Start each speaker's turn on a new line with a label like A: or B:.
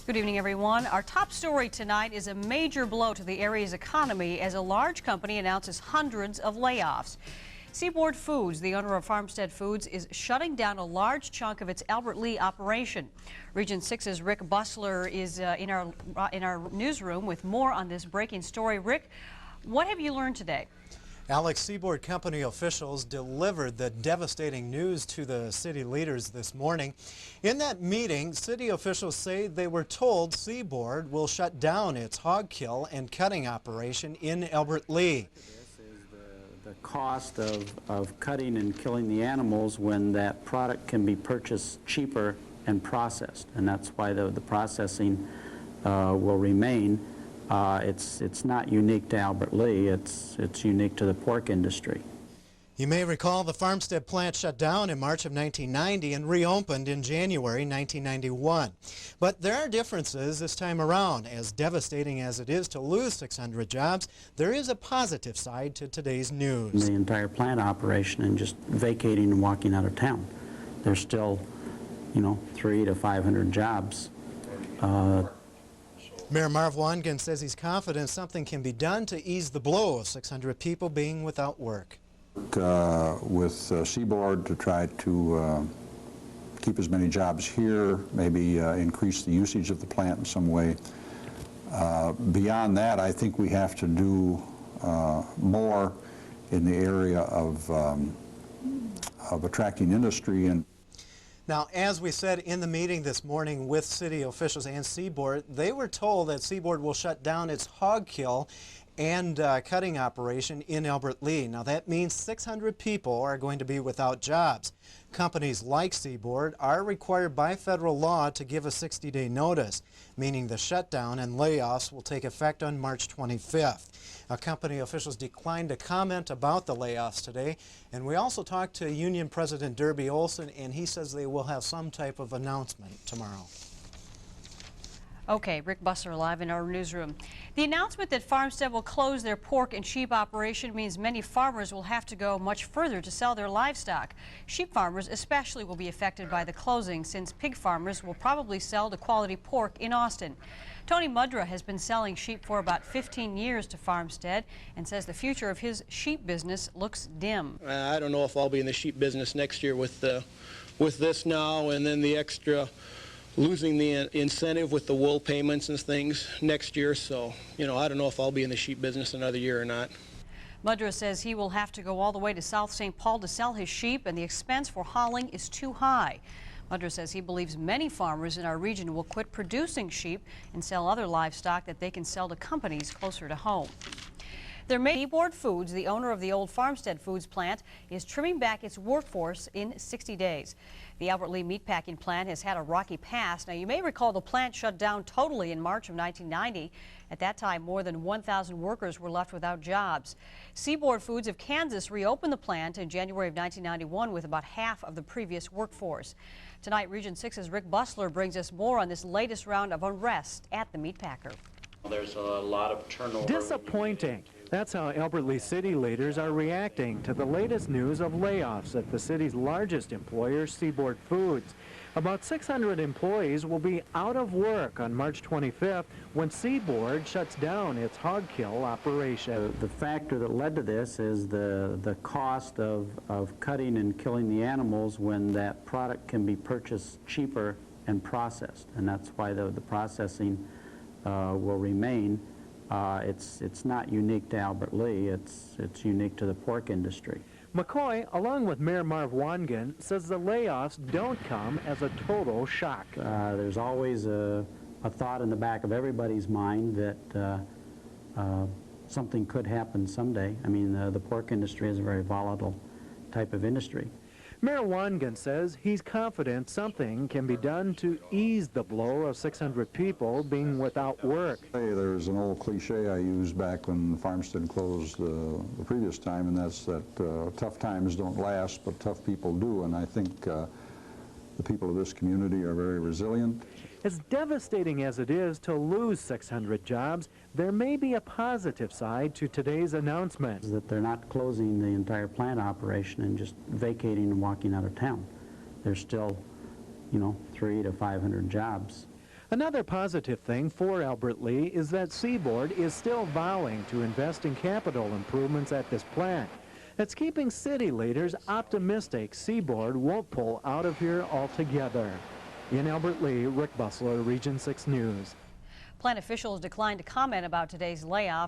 A: Good evening, everyone. Our top story tonight is a major blow to the area's economy as a large company announces hundreds of layoffs. Seaboard Foods, the owner of Farmstead Foods, is shutting down a large chunk of its Albert Lea operation. Region 6's Rick Bussler is in our newsroom with more on this breaking story. Rick, what have you learned today?
B: Alex, Seaboard Company officials delivered the devastating news to the city leaders this morning. In that meeting, city officials say they were told Seaboard will shut down its hog kill and cutting operation in Albert Lea.
C: This is the cost of cutting and killing the animals when that product can be purchased cheaper and processed, and that's why the processing will remain. It's not unique to Albert Lea, it's unique to the pork industry.
B: You may recall the Farmstead plant shut down in March of 1990 and reopened in January 1991. But there are differences this time around. As devastating as it is to lose 600 jobs, there is a positive side to today's news.
C: The entire plant operation and just vacating and walking out of town. There's still, 300 to 500 jobs.
B: Mayor Marv Wangan says he's confident something can be done to ease the blow of 600 people being without work.
D: With Seaboard to try to keep as many jobs here, maybe increase the usage of the plant in some way. Beyond that, I think we have to do more in the area of attracting industry. And
B: now, as we said in the meeting this morning with city officials and Seaboard, they were told that Seaboard will shut down its hog kill and cutting operation in Albert Lea. Now, that means 600 people are going to be without jobs. Companies like Seaboard are required by federal law to give a 60-day notice, meaning the shutdown and layoffs will take effect on March 25th. Company officials declined to comment about the layoffs today, and we also talked to Union President Derby Olson, and he says they will have some type of announcement tomorrow.
A: Okay, Rick Bussler live in our newsroom. The announcement that Farmstead will close their pork and sheep operation means many farmers will have to go much further to sell their livestock. Sheep farmers especially will be affected by the closing, since pig farmers will probably sell the quality pork in Austin. Tony Mudra has been selling sheep for about 15 years to Farmstead and says the future of his sheep business looks dim.
E: I don't know if I'll be in the sheep business next year with this now and then the extra losing the incentive with the wool payments and things next year. So, I don't know if I'll be in the sheep business another year or not.
A: Mudra says he will have to go all the way to South St. Paul to sell his sheep, and the expense for hauling is too high. Mudra says he believes many farmers in our region will quit producing sheep and sell other livestock that they can sell to companies closer to home. Seaboard Foods, the owner of the old Farmstead Foods plant, is trimming back its workforce in 60 days. The Albert Lea meatpacking plant has had a rocky past. Now, you may recall the plant shut down totally in March of 1990. At that time, more than 1,000 workers were left without jobs. Seaboard Foods of Kansas reopened the plant in January of 1991 with about half of the previous workforce. Tonight, Region 6's Rick Bussler brings us more on this latest round of unrest at the meatpacker.
C: There's a lot of turnover.
F: Disappointing. That's how Albert Lea city leaders are reacting to the latest news of layoffs at the city's largest employer, Seaboard Foods. About 600 employees will be out of work on March 25th when Seaboard shuts down its hog kill operation.
C: The factor that led to this is the cost of cutting and killing the animals when that product can be purchased cheaper and processed, and that's why the processing will remain. It's not unique to Albert Lea, it's unique to the pork industry.
F: McCoy, along with Mayor Marv Wangan, says the layoffs don't come as a total shock.
C: There's always a thought in the back of everybody's mind that something could happen someday. I mean, the pork industry is a very volatile type of industry.
F: Mayor Wangan says he's confident something can be done to ease the blow of 600 people being without work.
D: hey, there's an old cliche I used back when Farmstead closed the previous time, and that's that tough times don't last, but tough people do, and I think the people of this community are very resilient.
F: As devastating as it is to lose 600 jobs, there may be a positive side to today's announcement.
C: That they're not closing the entire plant operation and just vacating and walking out of town. There's still, 300 to 500 jobs.
F: Another positive thing for Albert Lea is that Seaboard is still vowing to invest in capital improvements at this plant. It's keeping city leaders optimistic Seaboard won't pull out of here altogether. In Albert Lea, Rick Bussler, Region 6 News.
A: Plant officials declined to comment about today's layoff.